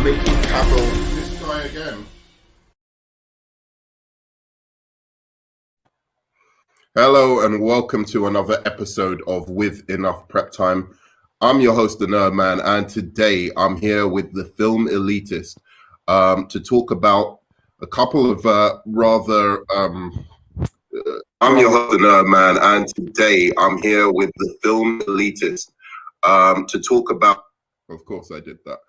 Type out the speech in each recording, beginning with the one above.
making cattle. This guy again. Hello and welcome to another episode of With Enough Prep Time. I'm your host, the Nerd Man, and today I'm here with the Film Elitist to talk about a couple of I'm your host, the Nerd Man, and today I'm here with the Film Elitist to talk about. Of course, I did that.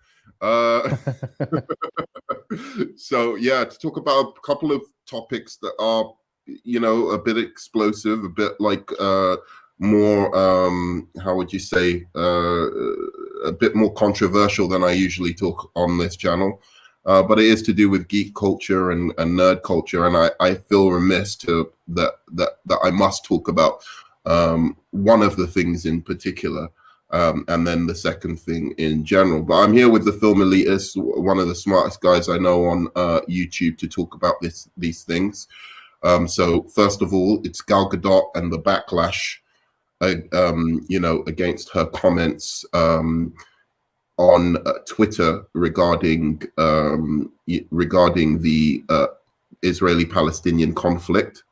So yeah, to talk about a couple of topics that are, you know, a bit explosive, a bit like more how would you say, a bit more controversial than I usually talk on this channel, but it is to do with geek culture and nerd culture, and I feel remiss that I must talk about one of the things in particular, and then the second thing in general. But I'm here with the Film Elitist, one of the smartest guys I know on YouTube, to talk about these things. So first of all, it's Gal Gadot and the backlash, you know, against her comments on Twitter regarding the Israeli-Palestinian conflict.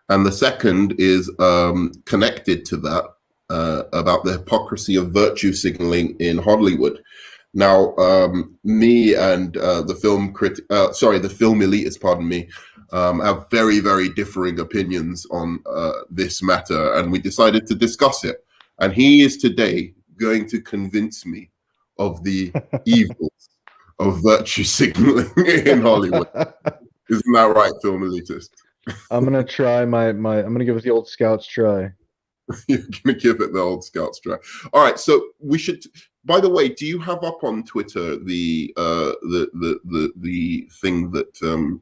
And the second is connected to that, about the hypocrisy of virtue signaling in Hollywood. Now, me and the Film Elitist, pardon me, have very, very differing opinions on this matter, and we decided to discuss it. And he is today going to convince me of the evils of virtue signaling in Hollywood. Isn't that right, Film Elitist? I'm gonna try I'm gonna give it the old Scouts try. You're gonna give it the old Scouts try. All right, so we should. By the way, do you have up on Twitter the thing that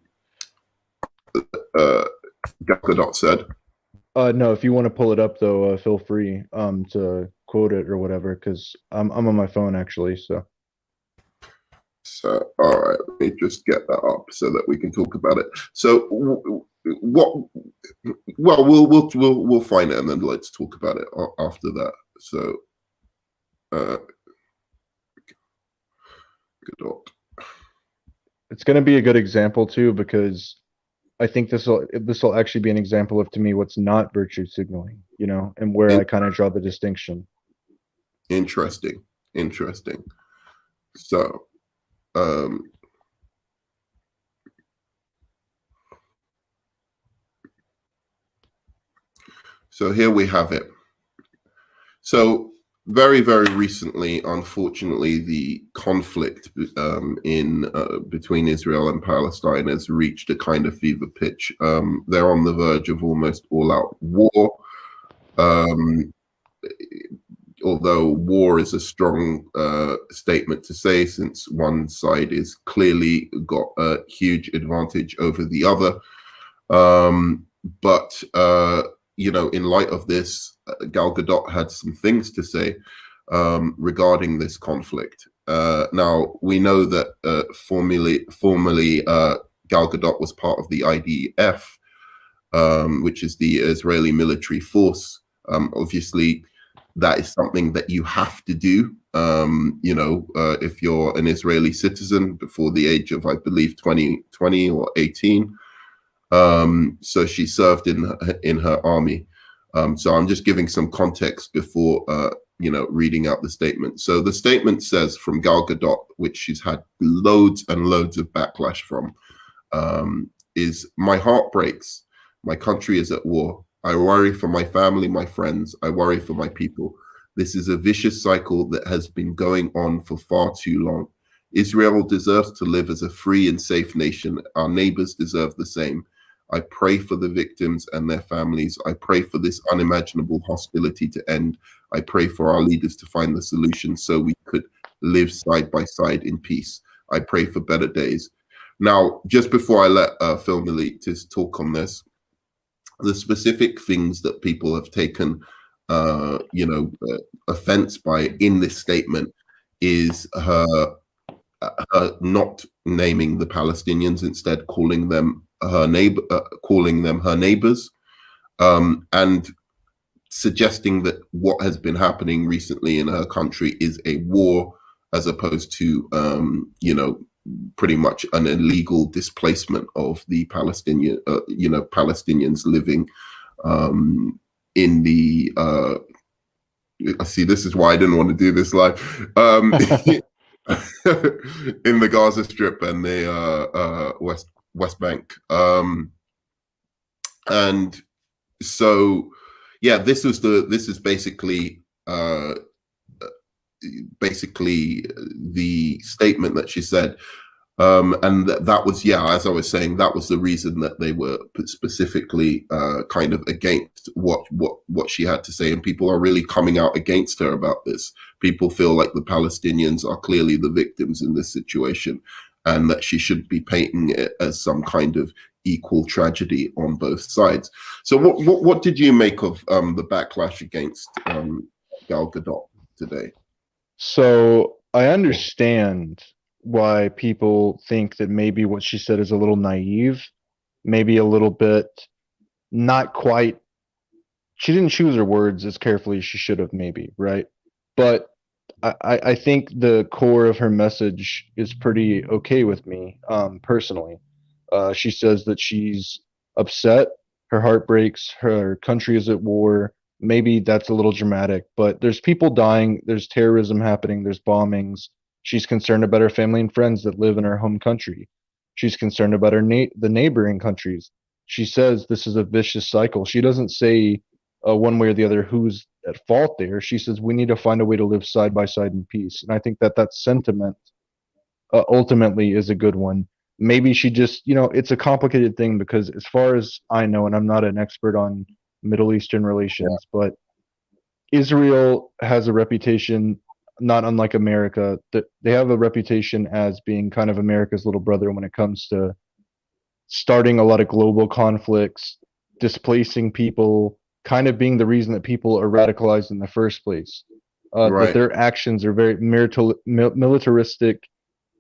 Gal Gadot said? No, if you want to pull it up though, feel free to quote it or whatever, because I'm on my phone actually. So all right, let me just get that up so that we can talk about it. So what? Well, we'll find it and then let's talk about it after that. So, Gadot. It's going to be a good example too, because I think this will actually be an example of, to me, what's not virtue signaling, you know, and where I kind of draw the distinction. Interesting. So, so here we have it. So very, very recently, unfortunately, the conflict between Israel and Palestine has reached a kind of fever pitch. They're on the verge of almost all-out war. Although war is a strong statement to say, since one side is clearly got a huge advantage over the other. But you know, in light of this, Gal Gadot had some things to say regarding this conflict. Now, we know that formerly Gal Gadot was part of the IDF, which is the Israeli military force. Obviously, that is something that you have to do, you know, if you're an Israeli citizen before the age of, I believe, 20 or 18. So she served in her army. So I'm just giving some context before, you know, reading out the statement. So the statement says from Gal Gadot, which she's had loads and loads of backlash from, is, "My heart breaks. My country is at war. I worry for my family, my friends. I worry for my people. This is a vicious cycle that has been going on for far too long. Israel deserves to live as a free and safe nation. Our neighbors deserve the same. I pray for the victims and their families. I pray for this unimaginable hostility to end. I pray for our leaders to find the solution so we could live side by side in peace. I pray for better days." Now, just before I let Film Elitist talk on this, the specific things that people have taken, you know, offense by in this statement is her not naming the Palestinians, instead calling them her neighbors, and suggesting that what has been happening recently in her country is a war as opposed to pretty much an illegal displacement of the Palestinians living in the I see, this is why I didn't want to do this live. In the Gaza Strip and the West Bank. And so, yeah, this is basically the statement that she said. And that was, yeah, as I was saying, that was the reason that they were specifically kind of against what she had to say. And people are really coming out against her about this. People feel like the Palestinians are clearly the victims in this situation, and that she should be painting it as some kind of equal tragedy on both sides. So what did you make of the backlash against Gal Gadot today? So I understand why people think that maybe what she said is a little naive, maybe a little bit not quite. She didn't choose her words as carefully as she should have, maybe, right? But I think the core of her message is pretty okay with me, personally. She says that she's upset, her heart breaks, her country is at war. Maybe that's a little dramatic, but there's people dying, there's terrorism happening, there's bombings. She's concerned about her family and friends that live in her home country. She's concerned about the neighboring countries. She says this is a vicious cycle. She doesn't say one way or the other who's at fault there. She says we need to find a way to live side by side in peace. And I think that sentiment ultimately is a good one. Maybe she just, it's a complicated thing because, as far as I know, and I'm not an expert on Middle Eastern relations, but Israel has a reputation, not unlike America, that they have a reputation as being kind of America's little brother when it comes to starting a lot of global conflicts, displacing people, kind of being the reason that people are radicalized in the first place. That their actions are very militaristic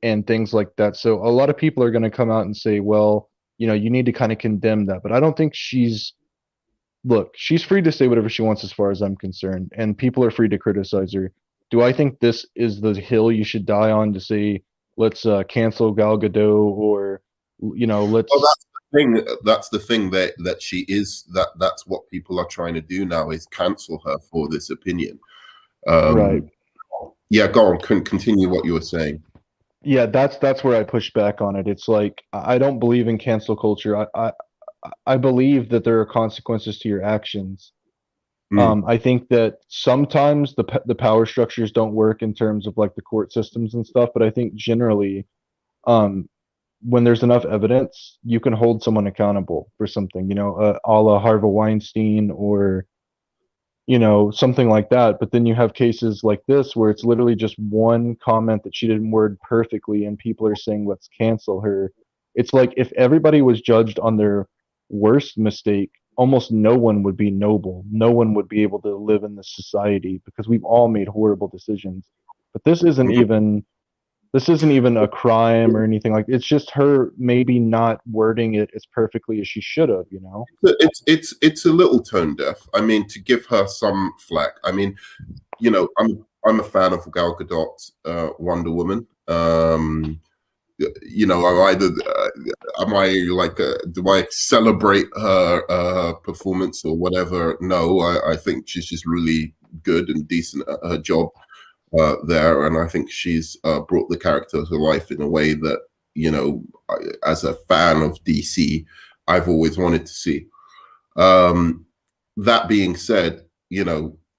and things like that. So a lot of people are going to come out and say, well, you need to kind of condemn that. But I don't think she's free to say whatever she wants as far as I'm concerned, and people are free to criticize her. Do I think this is the hill you should die on to say, let's cancel Gal Gadot, or, let's. Well, that's the thing that she is, that's what people are trying to do now, is cancel her for this opinion. Right. Yeah, go on, continue what you were saying. Yeah, that's where I push back on it. It's like, I don't believe in cancel culture. I believe that there are consequences to your actions. I think that sometimes the power structures don't work in terms of like the court systems and stuff, but I think generally, when there's enough evidence, you can hold someone accountable for something, a la Harvey Weinstein, or something like that. But then you have cases like this where it's literally just one comment that she didn't word perfectly, and people are saying, let's cancel her. It's like, if everybody was judged on their worst mistake, almost no one would be noble. No one would be able to live in this society, because we've all made horrible decisions. But this isn't even a crime or anything like. It's just her maybe not wording it as perfectly as she should have. It's a little tone deaf. I mean, to give her some flack. I mean, I'm a fan of Gal Gadot's Wonder Woman. I either am I like do I celebrate her performance or whatever? No, I think she's just really good and decent at her job there, and I think she's brought the character to life in a way that, as a fan of DC, I've always wanted to see. That being said,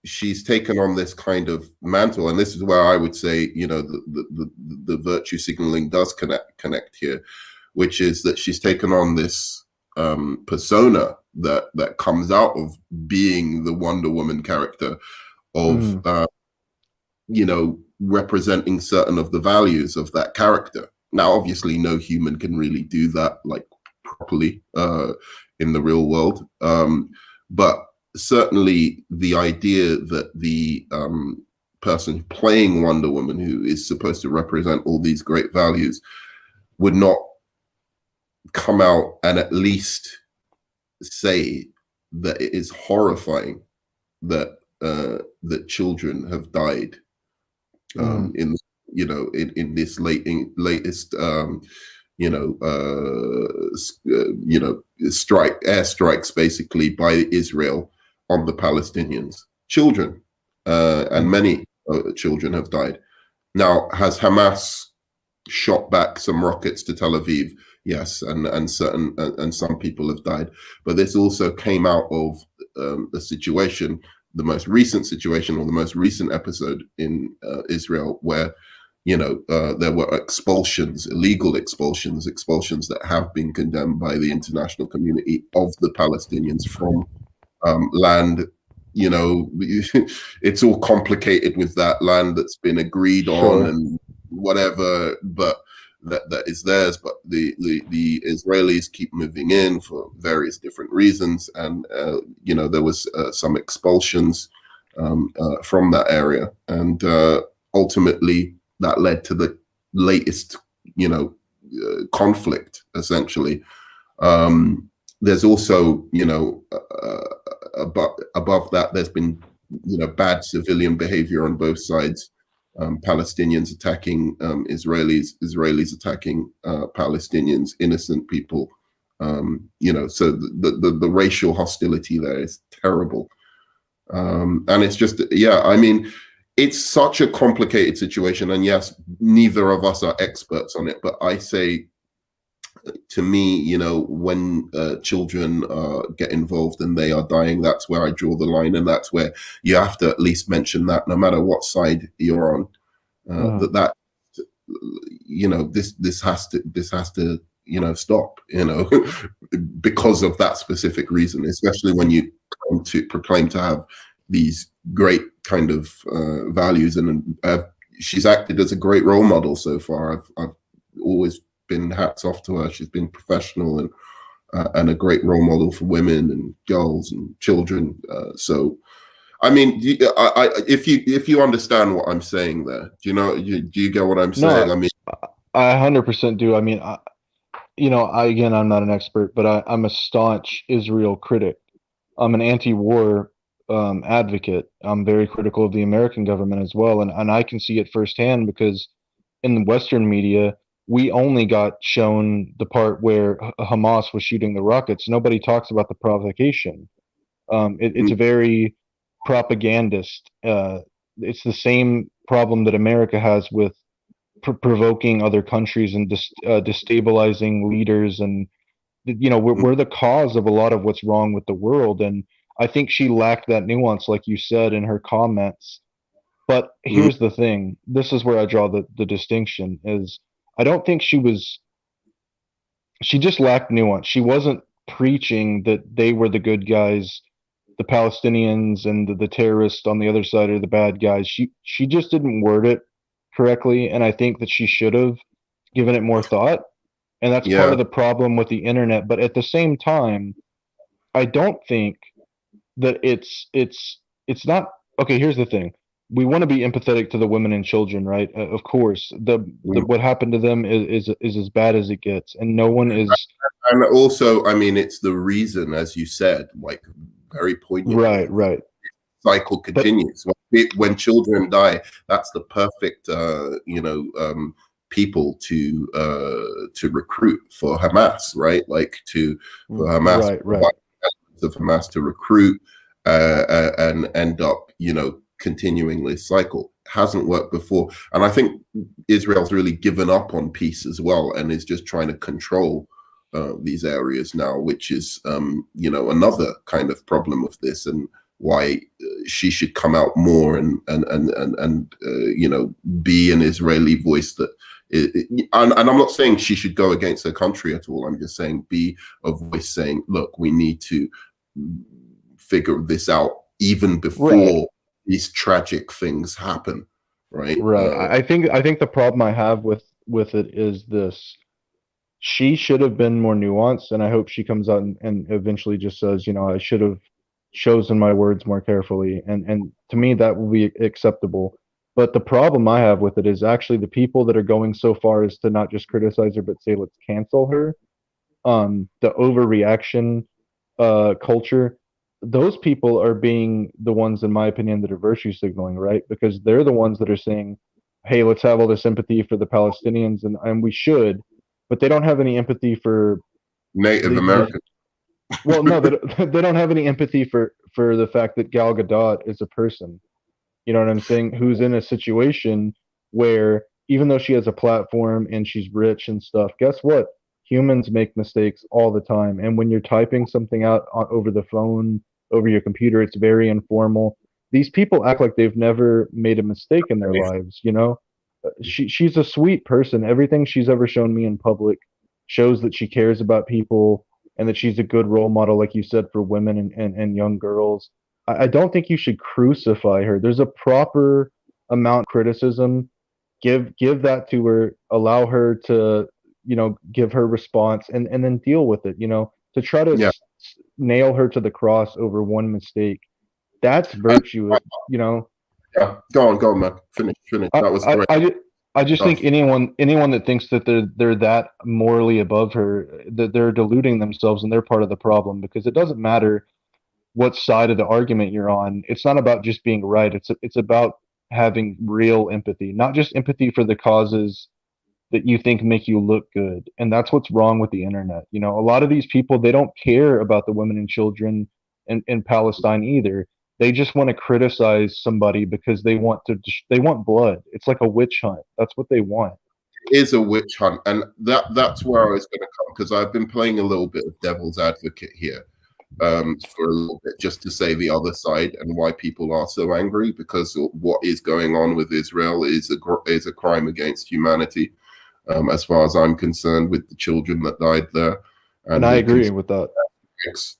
she's taken on this kind of mantle, and this is where I would say, the virtue signaling does connect here, which is that she's taken on this persona that comes out of being the Wonder Woman character, of representing certain of the values of that character. Now, obviously, no human can really do that like properly in the real world, but certainly the idea that the person playing Wonder Woman, who is supposed to represent all these great values, would not come out and at least say that it is horrifying that that children have died in in this latest airstrikes basically by Israel on the Palestinians. Children, and many children have died. Now, has Hamas shot back some rockets to Tel Aviv? Yes, and some people have died. But this also came out of the situation, the most recent situation, or the most recent episode in Israel, where there were expulsions, illegal expulsions, that have been condemned by the international community of the Palestinians from land. It's all complicated with that land that's been agreed on Sure. and whatever, but that is theirs. But the Israelis keep moving in for various different reasons, and there was some expulsions from that area, and ultimately that led to the latest, conflict, essentially. There's also, above that, there's been, bad civilian behavior on both sides. Palestinians attacking Israelis attacking Palestinians, innocent people. So the racial hostility there is terrible. And it's just, I mean, it's such a complicated situation. And yes, neither of us are experts on it, but I say, to me, when children get involved and they are dying, that's where I draw the line, and that's where you have to at least mention that, no matter what side you're on, that this has to stop, because of that specific reason, especially when you come to proclaim to have these great kind of values, and she's acted as a great role model so far. I've always been hats off to her. She's been professional and a great role model for women and girls and children. So, I mean, if you understand what I'm saying there, do you get what I'm saying? No, I mean, I 100% do. I mean, again, I'm not an expert, but I'm a staunch Israel critic. I'm an anti-war advocate. I'm very critical of the American government as well, and I can see it firsthand because in the Western media, we only got shown the part where Hamas was shooting the rockets. Nobody talks about the provocation. It's a very propagandist. It's the same problem that America has with provoking other countries and destabilizing leaders, and we're the cause of a lot of what's wrong with the world. And I think she lacked that nuance, like you said in her comments. But here's the thing. This is where I draw the distinction is I don't think she just lacked nuance. She wasn't preaching that they were the good guys, the Palestinians and the terrorists on the other side are the bad guys. She just didn't word it correctly, and I think that she should have given it more thought. And that's part yeah, of the problem with the internet. But at the same time, I don't think that it's not okay. Here's the thing: we want to be empathetic to the women and children, right? Of course, the what happened to them is as bad as it gets, and no one is and also, I mean, it's the reason, as you said, like very poignantly, right, right. cycle But continues. When children die, that's the perfect, people to recruit for Hamas, right? Like for Hamas, right, right. provide elements of Hamas to recruit and end up, continuing this cycle. Hasn't worked before, and I think Israel's really given up on peace as well, and is just trying to control these areas now, which is another kind of problem of this, and why she should come out more and be an Israeli voice that. And I'm not saying she should go against her country at all. I'm just saying be a voice saying, look, we need to figure this out even Right. before these tragic things happen, right? Right. I think the problem I have with it is this. She should have been more nuanced, and I hope she comes out and eventually just says, I should have chosen my words more carefully, and to me that will be acceptable. But the problem I have with it is actually the people that are going so far as to not just criticize her but say let's cancel her. The overreaction culture, those people are being the ones, in my opinion, that are virtue signaling, right? Because they're the ones that are saying, hey, let's have all this empathy for the Palestinians, and we should, but they don't have any empathy for Native the American. well, no, they don't have any empathy for the fact that Gal Gadot is a person. You know what I'm saying? Who's in a situation where even though she has a platform and she's rich and stuff, guess what? Humans make mistakes all the time. And when you're typing something out over the phone, over your computer, it's very informal. These people act like they've never made a mistake in their lives, you know? She's a sweet person. Everything she's ever shown me in public shows that she cares about people and that she's a good role model, like you said, for women and young girls. I don't think you should crucify her. There's a proper amount of criticism. Give that to her. Allow her to, give her response and then deal with it. To try to Yeah, nail her to the cross over one mistake. That's I, virtue. yeah. Go on, man. Finish. I, That was I, great I, I just think stuff. anyone that thinks that they're that morally above her, that they're deluding themselves and they're part of the problem, because it doesn't matter what side of the argument you're on. It's not about just being right. It's about having real empathy, not just empathy for the causes that you think make you look good. And that's what's wrong with the internet. A lot of these people, they don't care about the women and children in Palestine either. They just want to criticize somebody because they want blood. It's like a witch hunt. That's what they want. Is a witch hunt, and that's where I was going to come, because I've been playing a little bit of devil's advocate here, for a little bit, just to say the other side and why people are so angry, because what is going on with Israel is a crime against humanity, as far as I'm concerned, with the children that died there, And and I the agree with that. conflicts.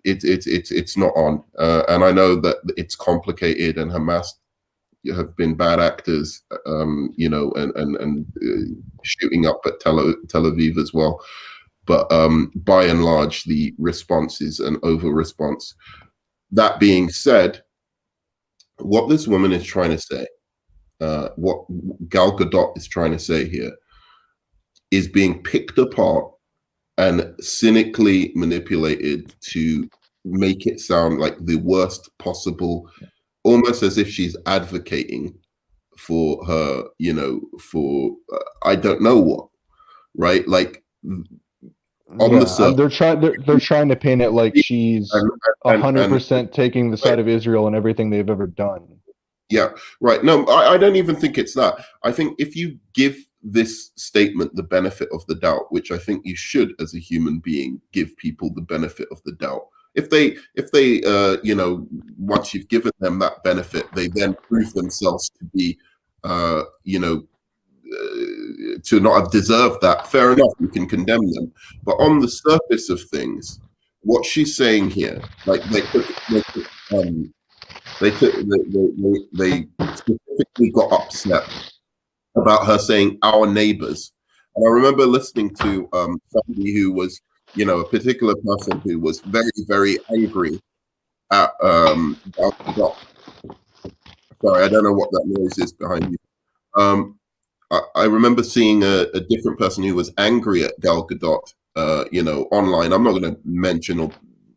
It's not on, and I know that it's complicated, and Hamas have been bad actors, and shooting up at Tel Aviv as well. But by and large, the response is an over response. That being said, what this woman is trying to say, what Gal Gadot is trying to say here, is being picked apart and cynically manipulated to make it sound like the worst possible, almost as if she's advocating for her, for I don't know what, right? Like on the Yeah, surface, they're trying to paint it like she's and a and hundred and percent taking the right, side of Israel and everything they've ever done. yeah, right. No, I don't even think it's that. I think if you give this statement the benefit of the doubt, which I think you should as a human being give people the benefit of the doubt. If they once you've given them that benefit, they then prove themselves to be uh, you know to not have deserved that, fair enough, you can condemn them. But on the surface of things, what she's saying here, like they specifically got upset about her saying our neighbors. And I remember listening to somebody who was, a particular person who was very, very angry at sorry, I don't know what that noise is behind you. I remember seeing a different person who was angry at Gal Gadot, online. I'm not going to mention or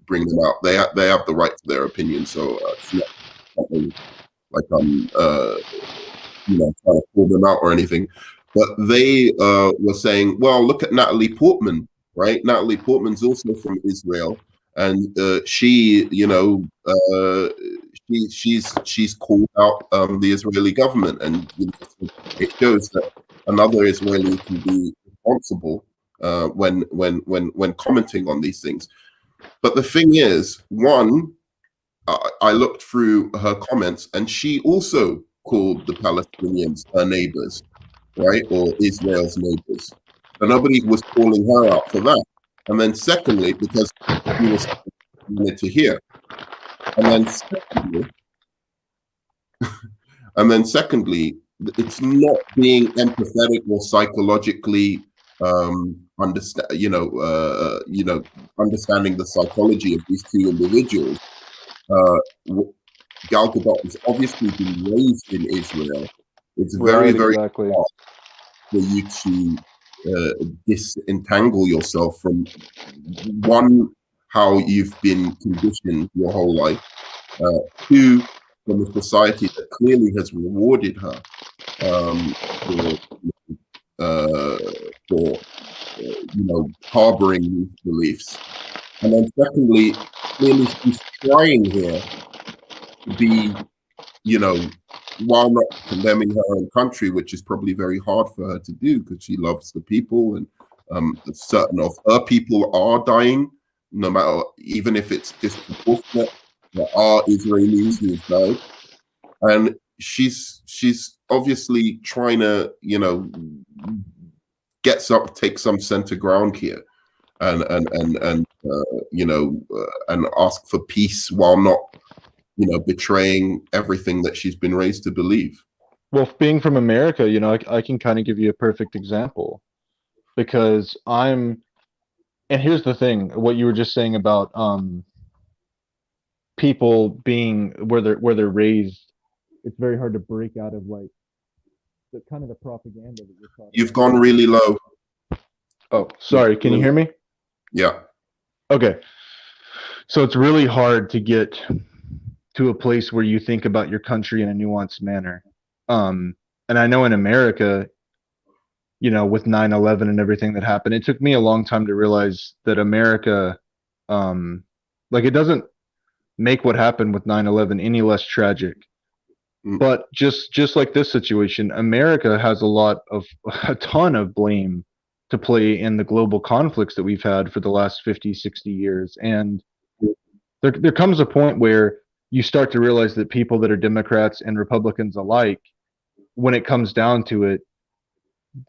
bring them out. They have the right to their opinion, so it's not something like I'm trying to pull them out or anything. But they were saying, well, look at Natalie Portman, right? Natalie Portman's also from Israel, and she, she's called out the Israeli government, and it shows that another Israeli can be responsible when commenting on these things. But the thing is, one, I looked through her comments, and she also called the Palestinians her neighbors, right, or Israel's neighbors. So nobody was calling her out for that. And then, secondly, because he was wanted to hear, and then secondly, it's not being empathetic or psychologically understand, understanding the psychology of these two individuals. Gal Gadot has obviously been raised in Israel. It's very, Right, very exactly. hard for you to disentangle yourself from one, how you've been conditioned your whole life, two, from a society that clearly has rewarded her for uh, for harboring these beliefs. And then secondly, clearly she's trying here to be, while not condemning her own country, which is probably very hard for her to do because she loves the people, and certain of her people are dying, no matter, even if it's disproportionate. There are Israelis who have died, and she's obviously trying to, take some center ground here, and and ask for peace while not, betraying everything that she's been raised to believe. Well, being from America, I can kind of give you a perfect example because and here's the thing, what you were just saying about people being where they're raised, it's very hard to break out of like the kind of the propaganda that you're talking You've about. gone really low. Oh, sorry, can you hear me? Yeah. Okay. So it's really hard to get to a place where you think about your country in a nuanced manner. And I know in America, with 9/11 and everything that happened, it took me a long time to realize that America, like it doesn't make what happened with 9/11 any less tragic. But just like this situation, America has a ton of blame to play in the global conflicts that we've had for the last 50, 60 years. And there comes a point where you start to realize that people that are Democrats and Republicans alike, when it comes down to it,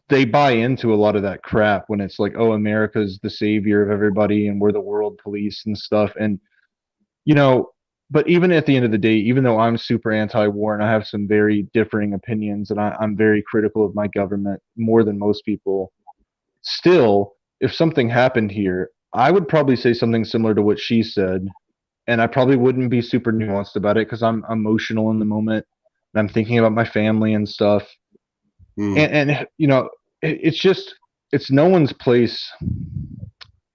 they buy into a lot of that crap when it's like, oh, America's the savior of everybody and we're the world police and stuff. And, but even at the end of the day, even though I'm super anti-war and I have some very differing opinions and I'm very critical of my government more than most people, still, if something happened here, I would probably say something similar to what she said. And I probably wouldn't be super nuanced about it because I'm emotional in the moment and I'm thinking about my family and stuff. And it's no one's place.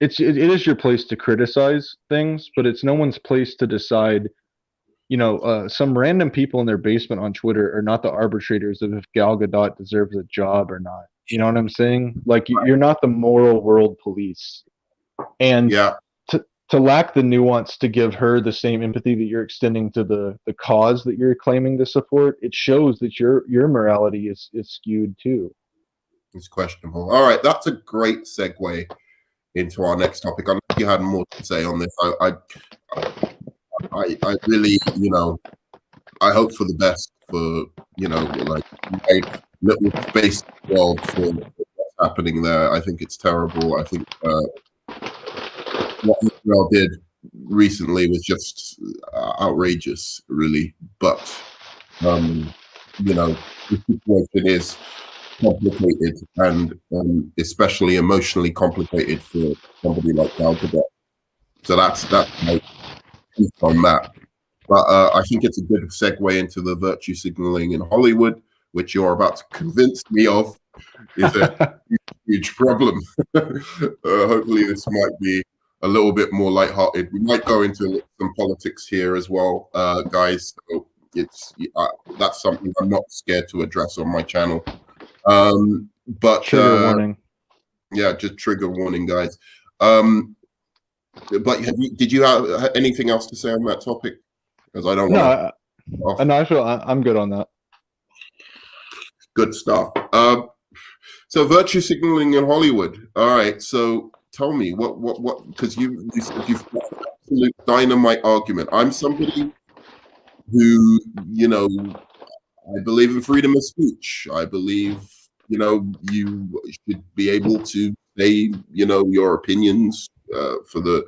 It is your place to criticize things, but it's no one's place to decide. Some random people in their basement on Twitter are not the arbitrators of if Gal Gadot deserves a job or not. You know what I'm saying? Like you're not the moral world police, and Yeah. to lack the nuance to give her the same empathy that you're extending to the cause that you're claiming to support, it shows that your morality is skewed too. It's questionable. All right, that's a great segue into our next topic. I know you had more to say on this. I really, I hope for the best for, like a little space world for what's happening there. I think it's terrible. I think what Israel did recently was just outrageous, really. But the situation is complicated and especially emotionally complicated for somebody like Gal Gadot. So that's my piece on that. But I think it's a good segue into the virtue signaling in Hollywood, which you're about to convince me of is a huge problem. Hopefully this might be a little bit more lighthearted. We might go into some politics here as well, guys. So that's something I'm not scared to address on my channel. But trigger warning. Yeah, just trigger warning, guys. But did you have anything else to say on that topic? Because I don't want to. No, I feel I'm good on that. Good stuff. So virtue signaling in Hollywood. All right. So tell me what because you've got an absolute dynamite argument. I'm somebody who, I believe in freedom of speech. I believe, you should be able to say, your opinions for the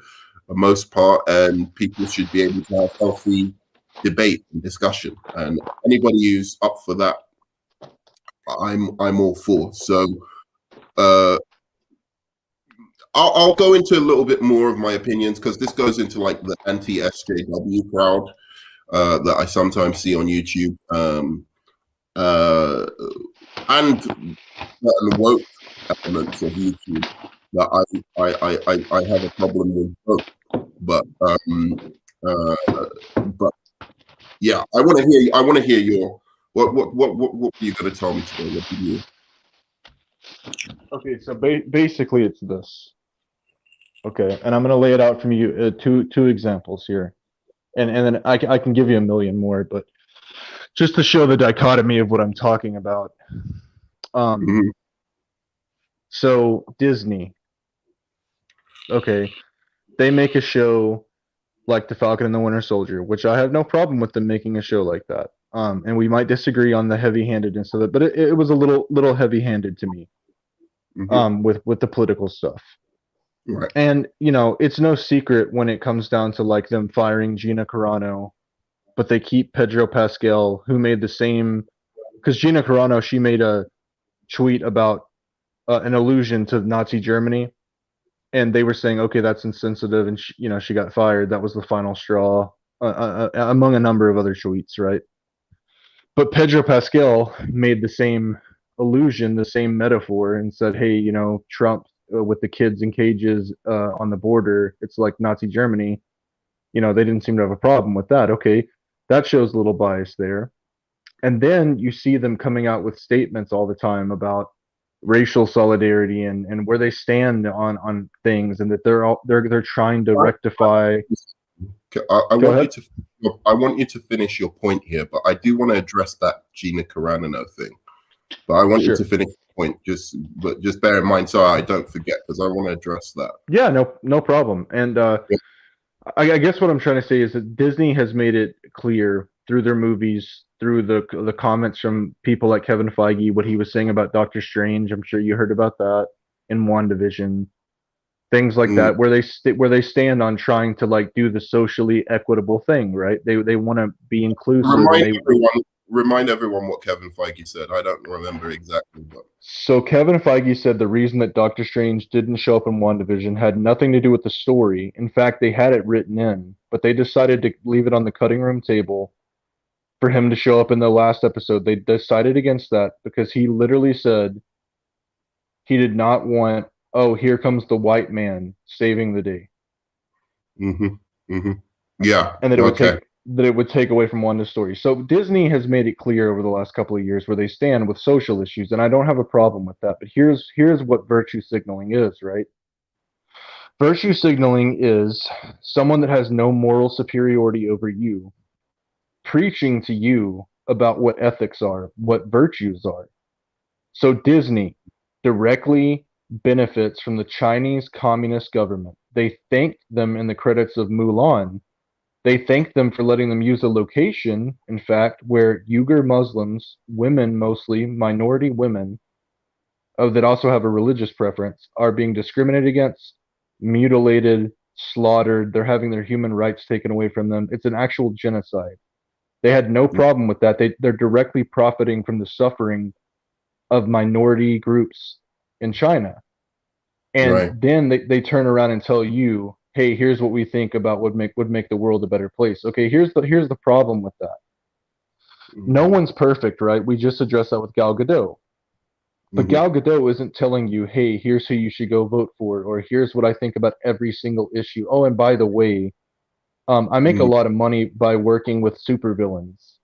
most part, and people should be able to have healthy debate and discussion. And anybody who's up for that, I'm all for. So I'll go into a little bit more of my opinions because this goes into like the anti-SJW crowd that I sometimes see on YouTube, and certain woke elements of YouTube that I have a problem with both. But yeah, I want to hear your What were you going to tell me today? What did you? Okay, so basically it's this. Okay, and I'm going to lay it out from you two examples here, and then I can give you a million more, but just to show the dichotomy of what I'm talking about. Mhm. So Disney, okay, they make a show like The Falcon and the Winter Soldier, which I have no problem with them making a show like that. And we might disagree on the heavy-handedness of it, but it was a little heavy-handed to me. Mhm. With the political stuff. Right. And you know, it's no secret when it comes down to like them firing Gina Carano, but they keep Pedro Pascal, who made the same. Because Gina Carano, she made a tweet about an allusion to Nazi Germany, and they were saying, okay, that's insensitive, and she got fired. That was the final straw, among a number of other tweets, right? But Pedro Pascal made the same allusion, the same metaphor, and said, hey, Trump with the kids in cages on the border, it's like Nazi Germany. They didn't seem to have a problem with that. Okay, that shows a little bias there. And then you see them coming out with statements all the time about racial solidarity and where they stand on things, and that they're trying to rectify. I Go want you ahead. to finish your point here, but I do want to address that Gina Carano thing. But I want you to Sure. finish the point. Just bear in mind, so I don't forget, because I want to address that. Yeah, no problem. And Yeah. I guess what I'm trying to say is that Disney has made it clear through their movies, through the comments from people like Kevin Feige, what he was saying about Doctor Strange. I'm sure you heard about that in WandaVision, things like Mm. that, where they stand on trying to like do the socially equitable thing, right? They want to be inclusive, and Remind they everyone. Remind everyone what Kevin Feige said. I don't remember exactly, but So Kevin Feige said the reason that Doctor Strange didn't show up in WandaVision had nothing to do with the story. In fact, they had it written in, but they decided to leave it on the cutting room table for him to show up in the last episode. They decided against that because he literally said he did not want, oh, here comes the white man saving the day, mm-hmm, mm-hmm. Yeah, and that okay. it would take away from Wanda's story. So Disney has made it clear over the last couple of years where they stand with social issues, and I don't have a problem with that. But here's what virtue signaling is, right? Virtue signaling is someone that has no moral superiority over you preaching to you about what ethics are, what virtues are. So Disney directly benefits from the Chinese Communist government. They thanked them in the credits of Mulan. They thanked them for letting them use a location, in fact, where Uyghur Muslims, women mostly, minority women, that also have a religious preference, are being discriminated against, mutilated, slaughtered. They're having their human rights taken away from them. It's an actual genocide. They had no problem with that. They're directly profiting from the suffering of minority groups in China. And Right. then they turn around and tell you, hey, here's what we think about would make the world a better place. Okay, here's the problem with that. No Mm-hmm. one's perfect, right? We just addressed that with Gal Gadot. But Mm-hmm. Gal Gadot isn't telling you, hey, here's who you should go vote for, or here's what I think about every single issue. Oh, and by the way, I make a Mm-hmm. lot of money by working with supervillains.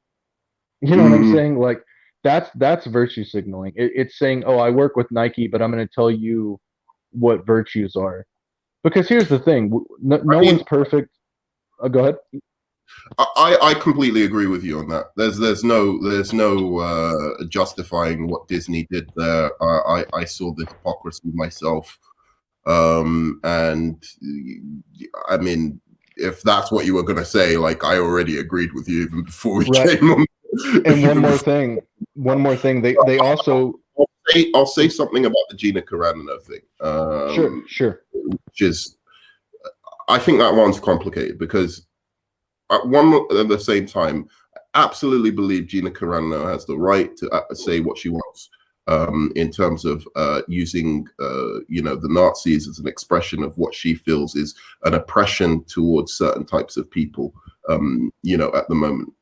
You know what I'm Mm-hmm. saying? Like that's virtue signaling. It's saying, oh, I work with Nike, but I'm going to tell you what virtues are. Because here's the thing: I no one's mean, perfect. Go ahead. I completely agree with you on that. There's no justifying what Disney did there. I saw the hypocrisy myself, and I mean, if that's what you were going to say, like I already agreed with you even before we Right. came on. And Even before, one more thing. They also I'll say something about the Gina Carano thing, sure. which is I think that one's complicated because at the same time, I absolutely believe Gina Carano has the right to say what she wants in terms of using, the Nazis as an expression of what she feels is an oppression towards certain types of people. At the moment,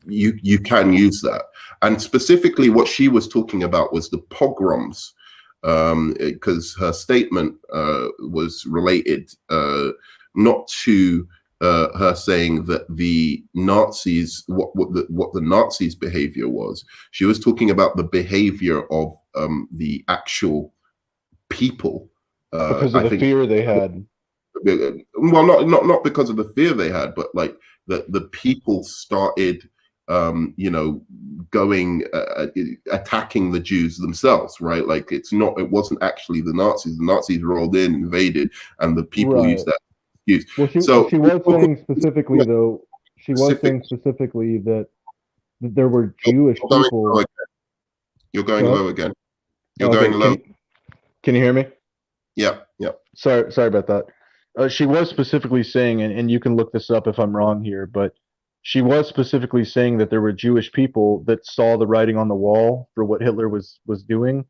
you can use that, and specifically, what she was talking about was the pogroms, because her statement was related not to her saying that the Nazis, what the Nazis' behavior was. She was talking about the behavior of the actual people. Because of I the think, fear they had. well, not because of the fear they had, but like the people started, going attacking the Jews themselves, right? Like it wasn't actually the Nazis. The Nazis rolled in, invaded, and the people used Right. that excuse. Well, So she was saying specifically, though, she was specific. saying specifically that there were Jewish You're going low people. again. You're going Go low ahead. again. You're Okay, going low. can you hear me? Yeah, yeah. Sorry about that. She was specifically saying, and you can look this up if I'm wrong here, but she was specifically saying that there were Jewish people that saw the writing on the wall for what Hitler was doing,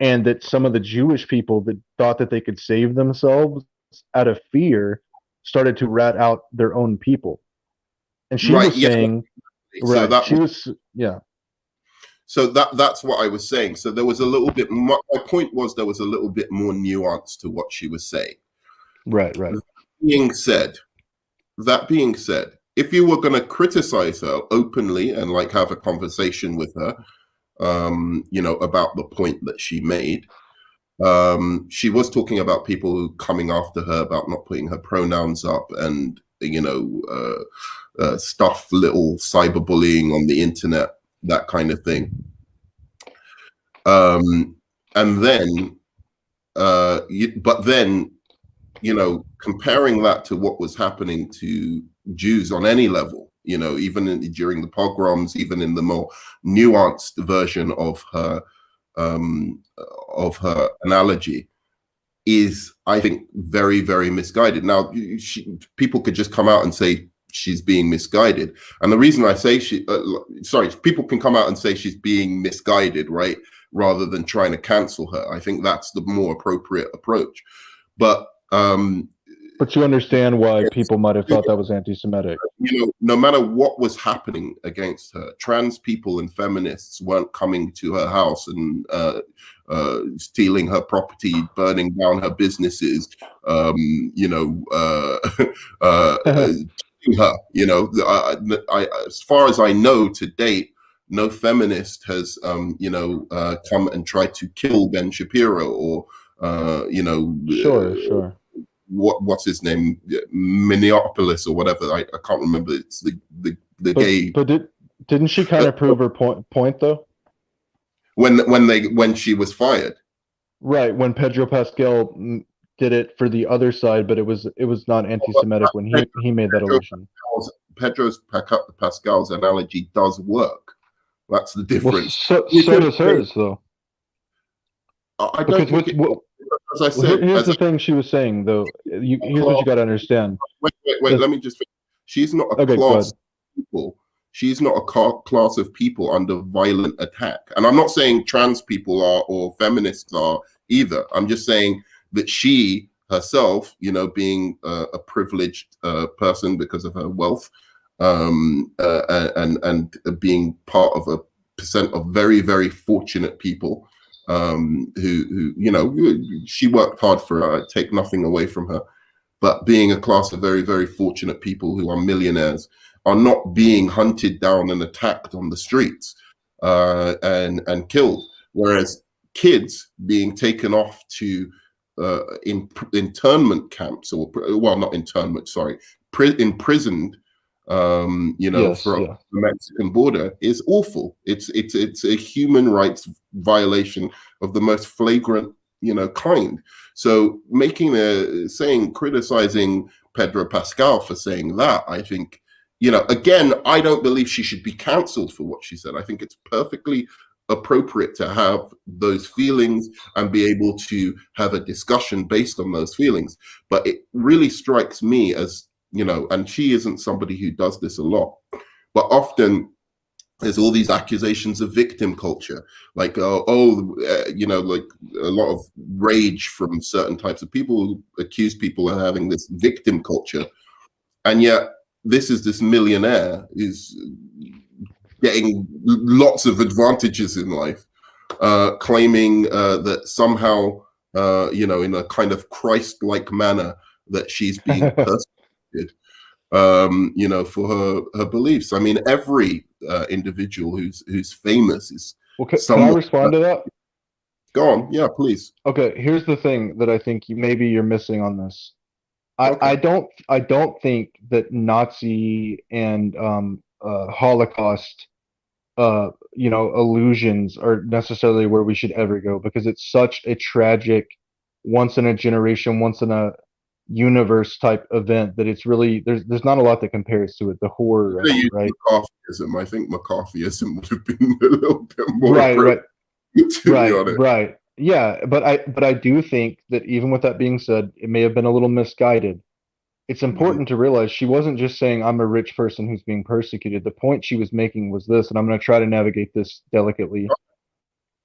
and that some of the Jewish people that thought that they could save themselves out of fear started to rat out their own people. And she Right. was Yeah. saying, So right, that she was, yeah, So that's what I was saying. So there was a little bit. My point was there was a little bit more nuance to what she was saying. right. Being said, that being said, if you were going to criticize her openly and like have a conversation with her, about the point that she made, she was talking about people coming after her about not putting her pronouns up and stuff, little cyberbullying on the internet, that kind of thing. And then, but then, comparing that to what was happening to Jews on any level, even during the pogroms, even in the more nuanced version of her analogy, is, I think, very, very misguided. Now, people could just come out and say she's being misguided, and the reason I say people can come out and say she's being misguided, right, rather than trying to cancel her. I think that's the more appropriate approach. But you understand why people might have thought that was anti-Semitic. No matter what was happening against her, trans people and feminists weren't coming to her house and stealing her property, burning down her businesses, her. As far as I know to date, no feminist has come and tried to kill Ben Shapiro or Sure. What's his name, Minneapolis or whatever. I can't remember. It's the gay. But didn't she kind of prove her point though? When she was fired, right? When Pedro Pascal did it for the other side, but it was not anti-Semitic when he made that allusion. Pedro Pascal's analogy does work. That's the difference. Well, so does hers, though. I don't think as I said, here's the thing she was saying, though. Here's what you got to understand. Wait. Let me just finish. She's not a class of people. She's not a class of people under violent attack. And I'm not saying trans people are or feminists are either. I'm just saying that she herself, being a privileged person because of her wealth, and being part of a percent of very, very fortunate people, who she worked hard for. I take nothing away from her, but being a class of very, very fortunate people who are millionaires are not being hunted down and attacked on the streets and killed, whereas kids being taken off to internment camps, or not internment, sorry, imprisoned, the Mexican border is awful. It's a human rights violation of the most flagrant, kind. So criticizing Pedro Pascal for saying that, I think, again, I don't believe she should be canceled for what she said. I think it's perfectly appropriate to have those feelings and be able to have a discussion based on those feelings. But it really strikes me as, and she isn't somebody who does this a lot, but often there's all these accusations of victim culture, like, like a lot of rage from certain types of people who accuse people of having this victim culture. And yet this millionaire who's getting lots of advantages in life, claiming that somehow, in a kind of Christ-like manner, that she's being persecuted. you know, for her beliefs. I mean, every individual who's famous is Well, can I somewhat. respond to that? Go on, yeah, please. Okay, here's the thing that I think maybe you're missing on this. Okay. I don't think that Nazi and Holocaust illusions are necessarily where we should ever go, because it's such a tragic, once in a generation, once in a universe type event, that it's really, there's not a lot that compares to it, the horror of They it, use right? McCarthyism. I think McCarthyism would have been a little bit more Right, appropriate, right, to be right, honest. right. Yeah, but I do think that even with that being said, it may have been a little misguided. It's Mhm. important to realize she wasn't just saying I'm a rich person who's being persecuted. The point she was making was this, and I'm going to try to navigate this delicately.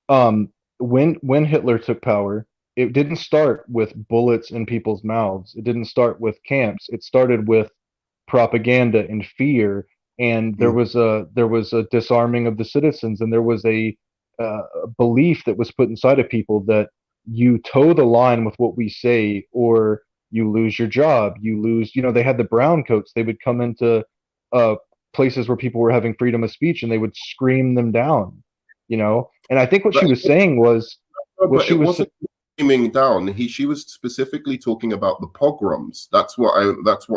um when Hitler took power, it didn't start with bullets in people's mouths. It didn't start with camps. It started with propaganda and fear, and Mhm. there was a disarming of the citizens, and there was a belief that was put inside of people that you toe the line with what we say, or you lose your job, you lose, they had the brown coats. They would come into uh places where people were having freedom of speech, and they would scream them down. And I think what But she was saying was, what but she it was wasn't screaming down. She was specifically talking about the pogroms. That's what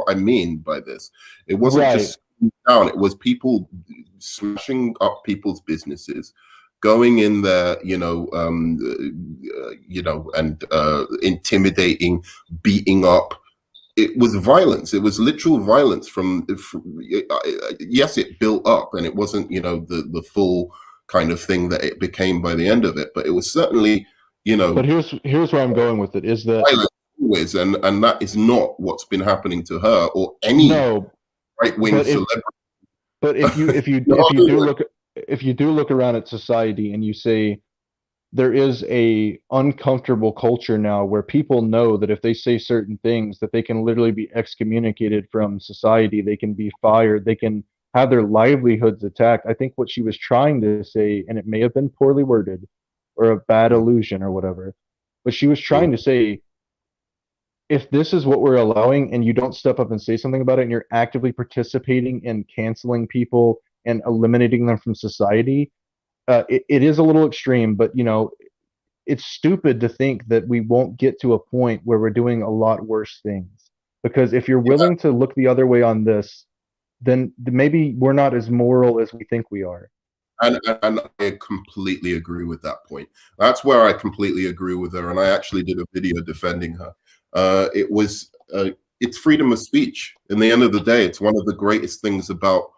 I mean by this. It wasn't right. just screaming down. It was people smashing up people's businesses, going in there, and intimidating, beating up. It was violence. It was literal violence from yes, it built up, and it wasn't, the full kind of thing that it became by the end of it, but it was certainly, But here's where I'm going with it, is that violence always, and that is not what's been happening to her or any no, right-wing but celebrity. if you do look around at society and you say there is a uncomfortable culture now where people know that if they say certain things, that they can literally be excommunicated from society, they can be fired, they can have their livelihoods attacked. I think what she was trying to say, and it may have been poorly worded or a bad illusion or whatever, but she was trying to say, if this is what we're allowing and you don't step up and say something about it, and you're actively participating in canceling people and eliminating them from society, it is a little extreme, but it's stupid to think that we won't get to a point where we're doing a lot worse things. Because if you're willing to look the other way on this, then maybe we're not as moral as we think we are. And I completely agree with that point. That's where I completely agree with her. And I actually did a video defending her. It's freedom of speech. In the end of the day, it's one of the greatest things about,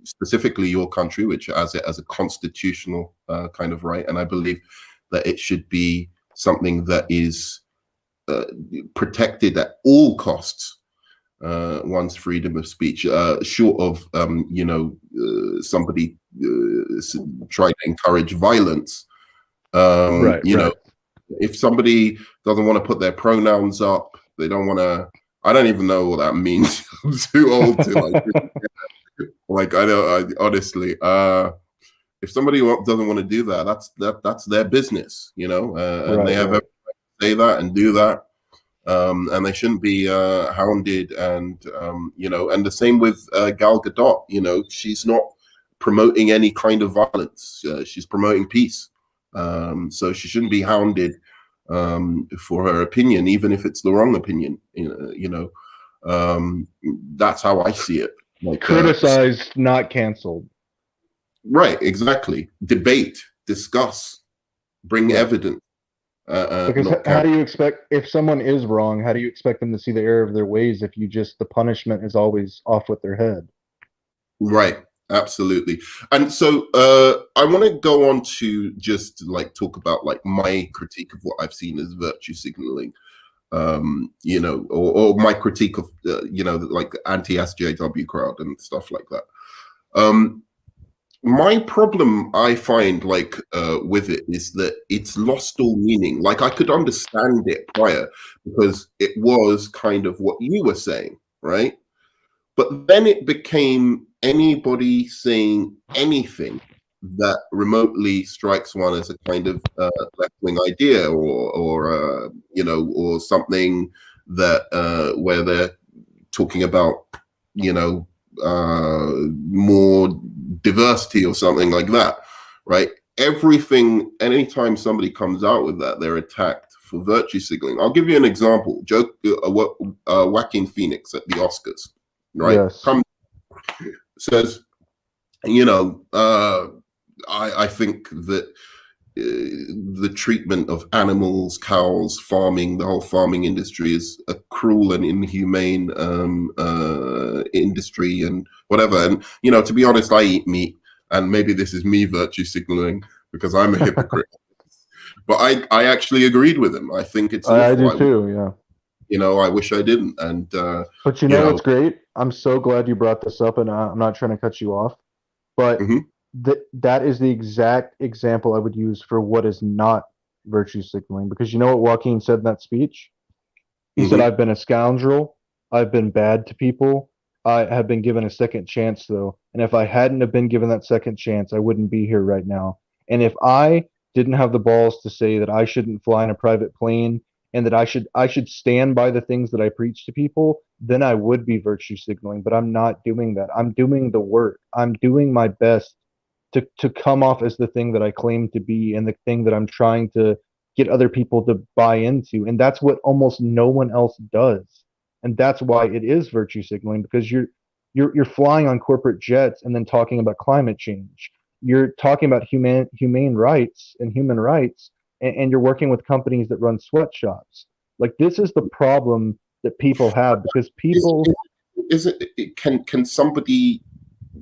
specifically your country, which has it as a constitutional kind of right. And I believe that it should be something that is protected at all costs. One's freedom of speech, short of somebody trying to encourage violence. Right, right. If somebody doesn't want to put their pronouns up, they don't want to. I don't even know what that means. I'm too old to like. I don't. Honestly, if somebody doesn't want to do that, that's their business, and they Right, have every right. right to say that and do that. And they shouldn't be hounded, and and the same with Gal Gadot. She's not promoting any kind of violence. She's promoting peace, so she shouldn't be hounded for her opinion, even if it's the wrong opinion. That's how I see it. Like, Criticized, not canceled. right, exactly. Debate, discuss, bring Right. evidence, Because not how cancel. do you expect, if someone is wrong, how do you expect them to see the error of their ways if the punishment is always off with their head? Right, absolutely. And so I want to go on to just like talk about like my critique of what I've seen as virtue signaling, or my critique of like anti-SJW crowd and stuff like that. Um, my problem I find like with it is that it's lost all meaning. Like I could understand it prior because it was kind of what you were saying, right? But then it became anybody saying anything that remotely strikes one as a kind of left-wing idea, or something that where they're talking about, more diversity or something like that, right? Anytime somebody comes out with that, they're attacked for virtue signaling. I'll give you an example. Joaquin Phoenix at the Oscars, right? Yes. Says, I think that the treatment of animals, cows, farming, the whole farming industry is a cruel and inhumane industry and whatever. And, to be honest, I eat meat, and maybe this is me virtue signaling because I'm a hypocrite. But I actually agreed with him. I think it's awful. I do too, yeah. I wish I didn't. And but you know what's great? I'm so glad you brought this up, and I'm not trying to cut you off, but that is the exact example I would use for what is not virtue signaling. Because you know what Joaquin said in that speech? He said, "I've been a scoundrel. I've been bad to people. I have been given a second chance, though. And if I hadn't have been given that second chance, I wouldn't be here right now. And if I didn't have the balls to say that I shouldn't fly in a private plane and that I should stand by the things that I preach to people, then I would be virtue signaling. But I'm not doing that. I'm doing the work. I'm doing my best to come off as the thing that I claim to be and the thing that I'm trying to get other people to buy into. And that's what almost no one else does. And that's why it is virtue signaling, because you're flying on corporate jets and then talking about climate change. You're talking about humane rights and human rights, and you're working with companies that run sweatshops. Like, this is the problem that people have, because people can somebody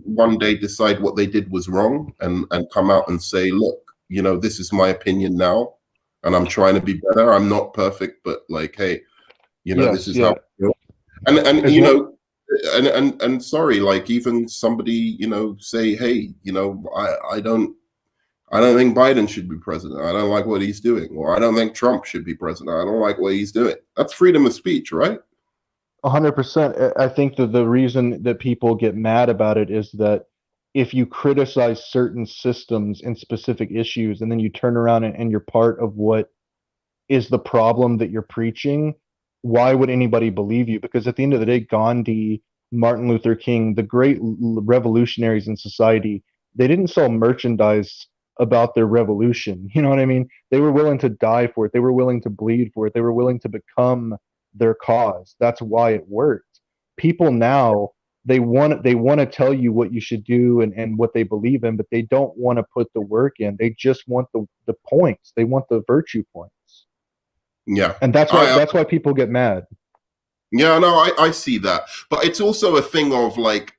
one day decide what they did was wrong and come out and say, look, this is my opinion now, and I'm trying to be better. I'm not perfect, but like, hey, this is how I feel. And sorry, like, even somebody, say, hey, I don't think Biden should be president. I don't like what he's doing. Or I don't think Trump should be president. I don't like what he's doing. That's freedom of speech, right? 100%. I think that the reason that people get mad about it is that if you criticize certain systems and specific issues, and then you turn around and you're part of what is the problem that you're preaching, why would anybody believe you? Because at the end of the day, Gandhi, Martin Luther King, the great revolutionaries in society, they didn't sell merchandise about their revolution. You know what I mean? They were willing to die for it. They were willing to bleed for it. They were willing to become their cause. That's why it worked. People now, they want to tell you what you should do and what they believe in, but they don't want to put the work in. They just want the points. They want the virtue points. Yeah. And that's why people get mad. Yeah, no, I see that. But it's also a thing of, like,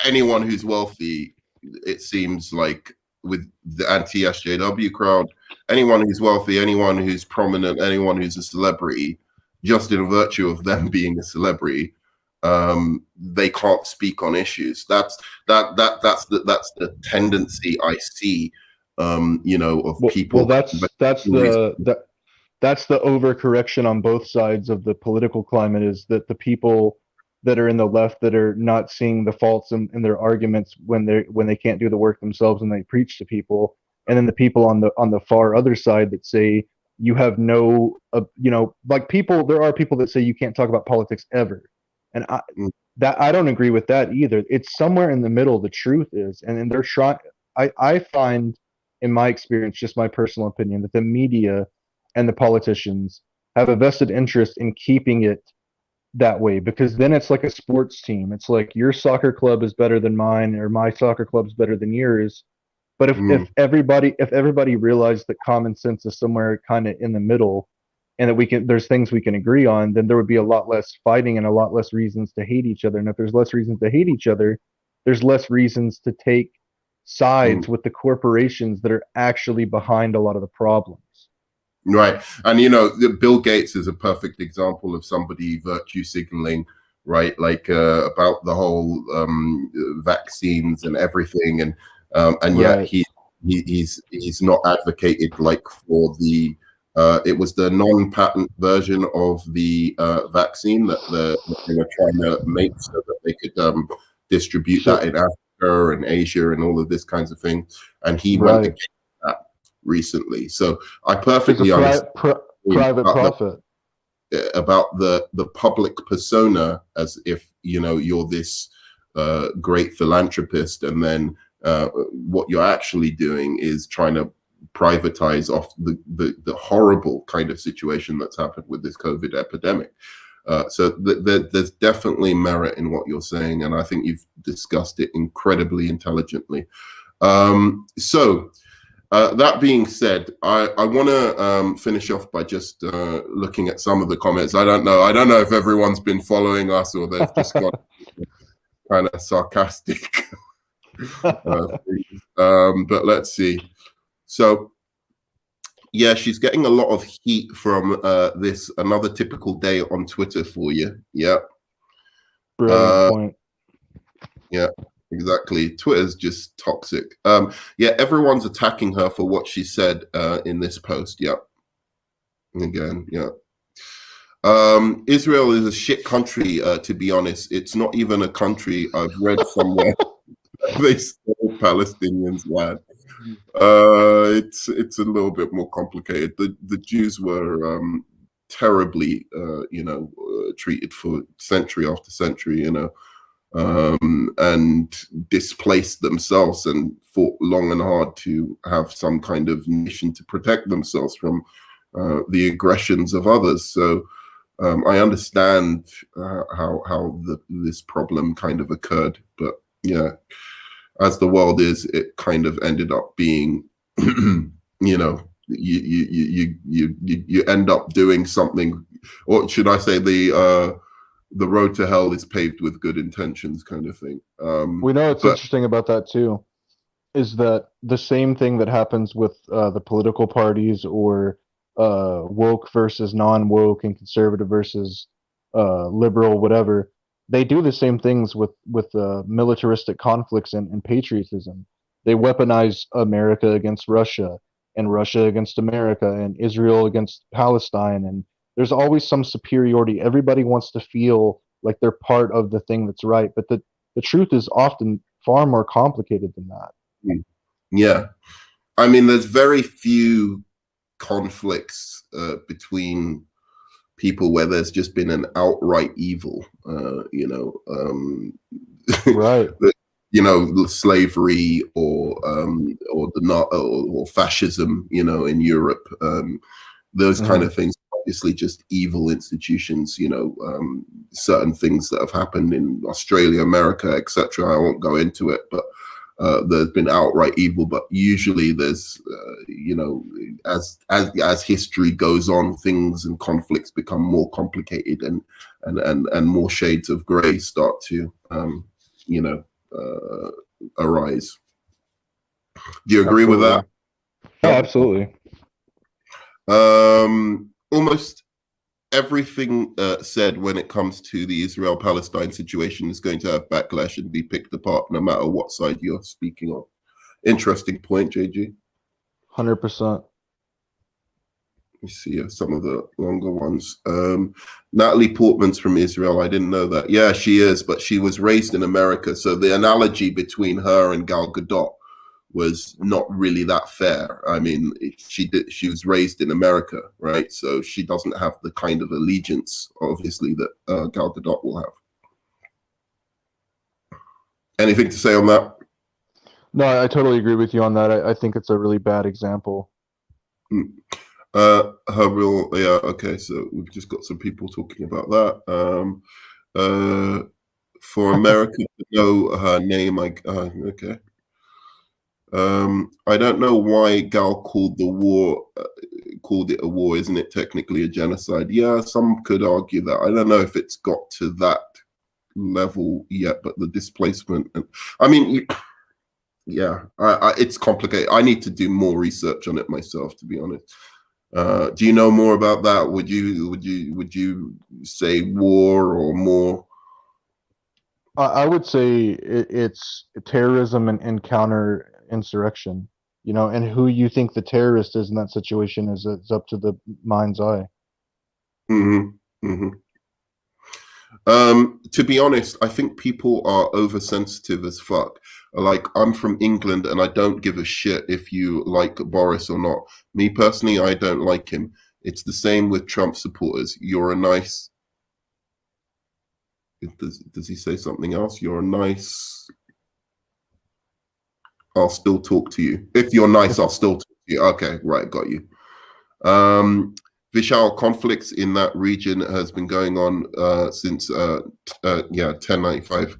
anyone who's wealthy, it seems like, with the anti-SJW crowd, anyone who's wealthy, anyone who's prominent, anyone who's a celebrity, just in virtue of them being a celebrity, they can't speak on issues. That's the tendency I see, of people. Well, that's the overcorrection on both sides of the political climate, is that the people that are in the left that are not seeing the faults in their arguments when they can't do the work themselves and they preach to people, and then the people on the far other side that say you have no like, there are people that say you can't talk about politics ever, and I don't agree with that either. It's somewhere in the middle, the truth is, and they're trying. I find, in my experience, just my personal opinion, that the media and the politicians have a vested interest in keeping it that way, because then it's like a sports team. It's like, your soccer club is better than mine, or my soccer club is better than yours. But if everybody realized that common sense is somewhere kind of in the middle, and that there's things we can agree on, then there would be a lot less fighting and a lot less reasons to hate each other. And if there's less reasons to hate each other, there's less reasons to take sides with the corporations that are actually behind a lot of the problems. Right. And, Bill Gates is a perfect example of somebody virtue signaling, right? Like, about the whole vaccines and everything. And yet he's not advocated, like, for the it was the non-patent version of the vaccine that they were trying to make so that they could distribute that in Africa and Asia and all of this kinds of thing. And he went against that recently. So I perfectly understand private profit about the public persona, as if you're this great philanthropist, and then what you're actually doing is trying to privatize off the horrible kind of situation that's happened with this COVID epidemic. So there's definitely merit in what you're saying, and I think you've discussed it incredibly intelligently. So that being said, I want to finish off by just looking at some of the comments. I don't know if everyone's been following us or they've just got kind of sarcastic. But let's see. So yeah, she's getting a lot of heat from this. Another typical day on Twitter for you. Yeah. Brilliant point. Yeah, exactly. Twitter's just toxic. Yeah, everyone's attacking her for what she said in this post. Yeah. Again, yeah. Israel is a shit country, to be honest. It's not even a country. I've read somewhere they stole Palestinians' land. It's a little bit more complicated. The Jews were terribly, treated for century after century, and displaced themselves and fought long and hard to have some kind of nation to protect themselves from the aggressions of others. So I understand how this problem kind of occurred, but yeah, as the world is, it kind of ended up being, you end up doing something, or should I say, the road to hell is paved with good intentions, kind of thing. We know what's interesting about that too, is that the same thing that happens with the political parties, or woke versus non-woke and conservative versus liberal, whatever. They do the same things with militaristic conflicts and patriotism. They weaponize America against Russia, and Russia against America, and Israel against Palestine, and there's always some superiority. Everybody wants to feel like they're part of the thing that's right, but the truth is often far more complicated than that. Yeah, I mean, there's very few conflicts between people where there's just been an outright evil, Right. Slavery or fascism, in Europe, those kind of things. Obviously, just evil institutions. Certain things that have happened in Australia, America, etc. I won't go into it, but there's been outright evil. But usually, there's as history goes on, things and conflicts become more complicated, and more shades of grey start to arise. Do you agree with that? Yeah, absolutely. Almost everything said when it comes to the Israel-Palestine situation is going to have backlash and be picked apart, no matter what side you're speaking on. Interesting point, JG. 100%. You see some of the longer ones. Natalie Portman's from Israel. I didn't know that. Yeah, she is, but she was raised in America. So the analogy between her and Gal Gadot was not really that fair. I mean, she was raised in America, right? So she doesn't have the kind of allegiance, obviously, that Gal Gadot will have. Anything to say on that? No, I totally agree with you on that. I think it's a really bad example. Her real, yeah, okay, so we've just got some people talking about that. For America to know her name, okay. I don't know why Gal called it a war. Isn't it technically a genocide? Yeah, some could argue that. I don't know if it's got to that level yet, but the displacement, and I mean, yeah, it's complicated. I need to do more research on it myself, to be honest. Do you know more about that? Would you say war or more? I would say it's terrorism and counter insurrection. And who you think the terrorist is in that situation is up to the mind's eye. To be honest, I think people are oversensitive as fuck. Like, I'm from England and I don't give a shit if you like Boris or not. Me personally, I don't like him. It's the same with Trump supporters. You're a nice Does he say something else? You're nice. I'll still talk to you. If you're nice, I'll still talk to you. Okay, right, got you. Vishal, conflicts in that region has been going on since 1095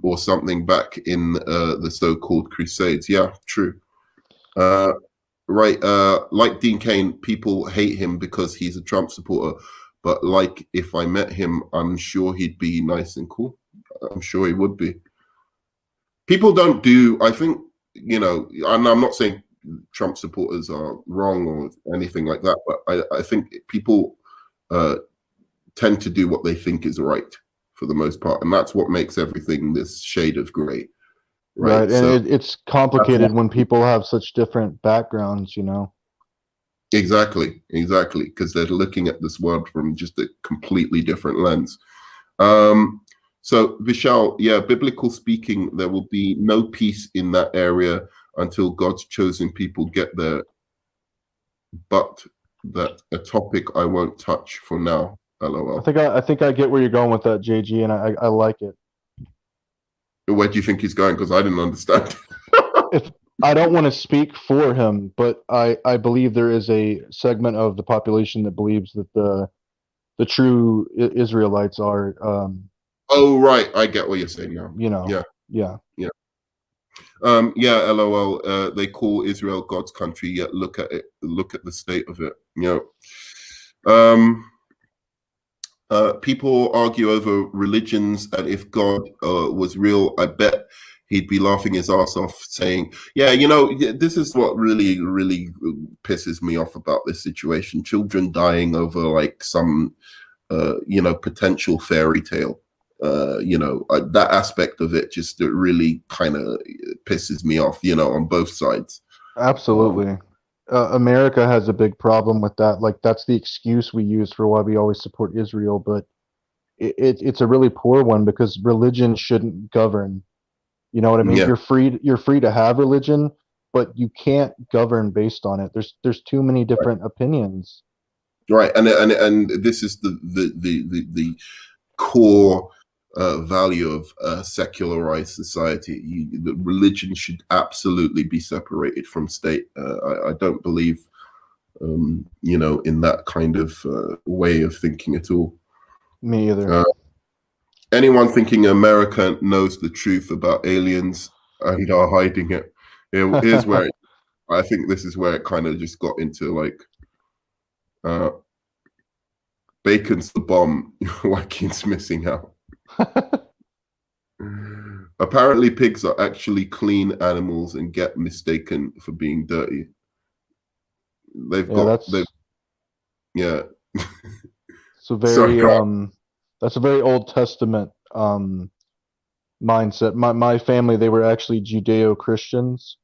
or something back in the so-called Crusades. Yeah, true. Right, like Dean Cain, people hate him because he's a Trump supporter. But like, if I met him, I'm sure he'd be nice and cool. I'm sure he would be. People don't do, I think, and I'm not saying Trump supporters are wrong or anything like that, but I think people tend to do what they think is right for the most part. And that's what makes everything this shade of gray, right? Right, So and it's complicated when people have such different backgrounds, you know. exactly, because they're looking at this world from just a completely different lens. So Vishal, yeah, biblical speaking, there will be no peace in that area until God's chosen people get there. But that's a topic I won't touch for now. LOL. I think I get where you're going with that, JG, and I like it. Where do you think he's going? Because I didn't understand. If I don't want to speak for him, but I believe there is a segment of the population that believes that the true Israelites are Oh, right. I get what you're saying now. you know, Yeah. yeah. Yeah. Yeah, LOL. They call Israel God's country, yet look at it. Look at the state of it. People argue over religions, and if God was real, I bet he'd be laughing his ass off, saying, "Yeah, this is what really, really pisses me off about this situation: children dying over like some, potential fairy tale." That aspect of it just really kind of pisses me off, on both sides. Absolutely. America has a big problem with that. Like that's the excuse we use for why we always support Israel, but it's a really poor one because religion shouldn't govern. You know what I mean? Yeah, You're free to have religion, but you can't govern based on it. There's too many right, different opinions. right, and this is the core value of a secularized society. The religion should absolutely be separated from state. I don't believe, in that kind of way of thinking at all. Me either. Uh, Anyone thinking America knows the truth about aliens and are hiding it, here's where I think this is where it kind of just got into like, uh, Bacon's the bomb, Joaquin's missing out. Apparently, pigs are actually clean animals and get mistaken for being dirty. They've Yeah, got, they've, yeah. it's a Sorry, very that's a very Old Testament mindset. My family, they were actually Judeo-Christians.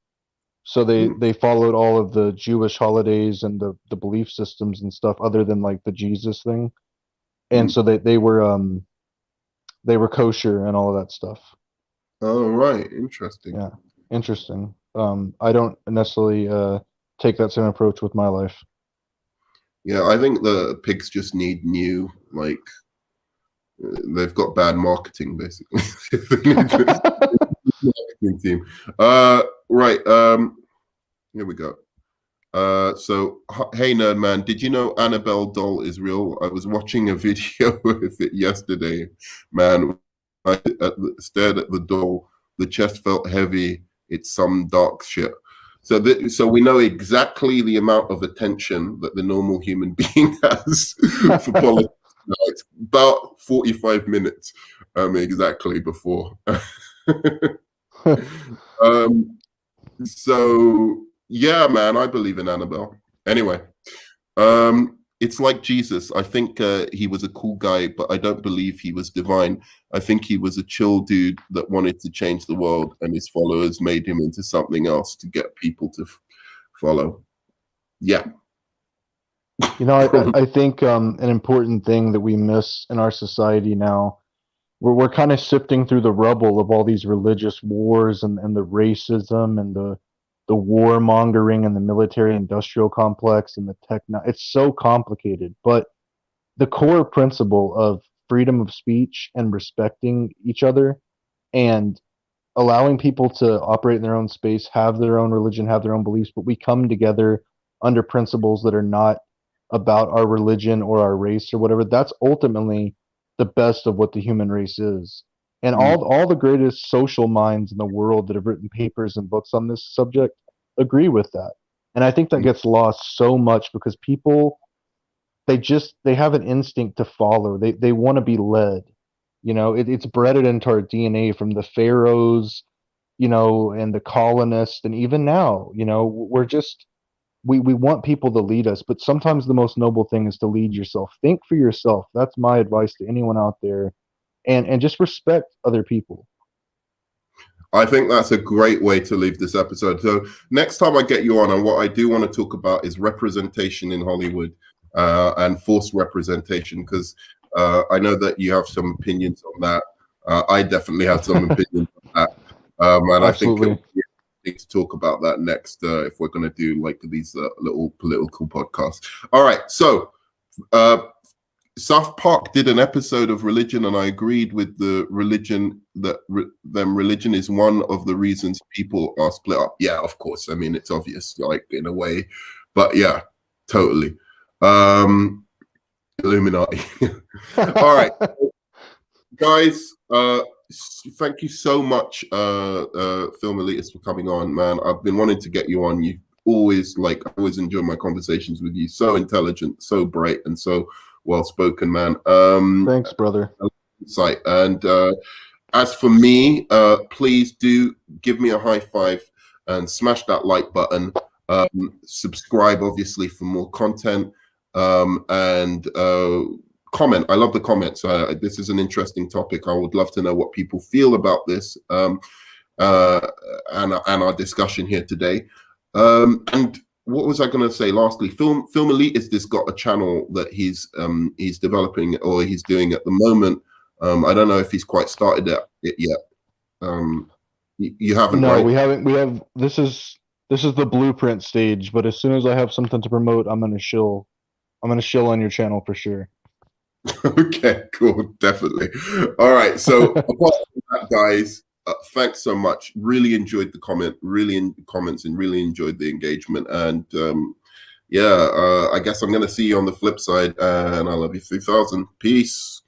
So they followed all of the Jewish holidays and the belief systems and stuff other than like the Jesus thing. And so they were kosher and all of that stuff. Oh, right, interesting. Yeah. Interesting. I don't necessarily take that same approach with my life. Yeah, I think the pigs just need new, like, they've got bad marketing basically. They need marketing team. Right. Here we go. So hey nerd man, did you know Annabelle doll is real? I was watching a video with it yesterday, man. I stared at the doll. The chest felt heavy. It's some dark shit. So we know exactly the amount of attention that the normal human being has for politics. Now, it's about 45 minutes, exactly before. So yeah, man, I believe in Annabelle. Anyway, it's like Jesus. I think he was a cool guy, but I don't believe he was divine. I think he was a chill dude that wanted to change the world, and his followers made him into something else to get people to follow. Yeah. You know, I think an important thing that we miss in our society now, we're kind of sifting through the rubble of all these religious wars and the racism and the warmongering and the military industrial complex and the techno. It's so complicated, but the core principle of freedom of speech and respecting each other and allowing people to operate in their own space, have their own religion, have their own beliefs, but we come together under principles that are not about our religion or our race or whatever. That's ultimately the best of what the human race is. And all the greatest social minds in the world that have written papers and books on this subject agree with that. And I think that gets lost so much because people they have an instinct to follow. They want to be led. It's bred into our DNA from the pharaohs, and the colonists, and even now, we're just we want people to lead us, but sometimes the most noble thing is to lead yourself. Think for yourself. That's my advice to anyone out there, and just respect other people. I think that's a great way to leave this episode. So next time I get you on, and what I do want to talk about is representation in Hollywood and forced representation, because I know that you have some opinions on that. I definitely have some opinions on that. And Absolutely. I think we need to talk about that next if we're going to do like these little political podcasts. All right. So South Park did an episode of religion, and I agreed with the religion that religion is one of the reasons people are split up. Yeah, of course. I mean, it's obvious, like in a way, but yeah, totally. Illuminati. All right, guys. Thank you so much, Film Elitist, for coming on, man. I've been wanting to get you on. You always I always enjoy my conversations with you. So intelligent, so bright, and so well spoken, man. Thanks, brother. Insight. And as for me, please do give me a high five and smash that like button. Subscribe, obviously, for more content. And comment. I love the comments. This is an interesting topic. I would love to know what people feel about this and our discussion here today. And what was I going to say? Lastly, Film Elitist has got a channel that he's developing, or he's doing at the moment. I don't know if he's quite started it yet. You haven't? No, right? we haven't. We have. This is the blueprint stage. But as soon as I have something to promote, I'm gonna shill on your channel for sure. Okay, cool, definitely. All right, so apart from that, guys, thanks so much. Really enjoyed the comments, and really enjoyed the engagement. And I guess I'm gonna see you on the flip side. And I love you 3000. Peace.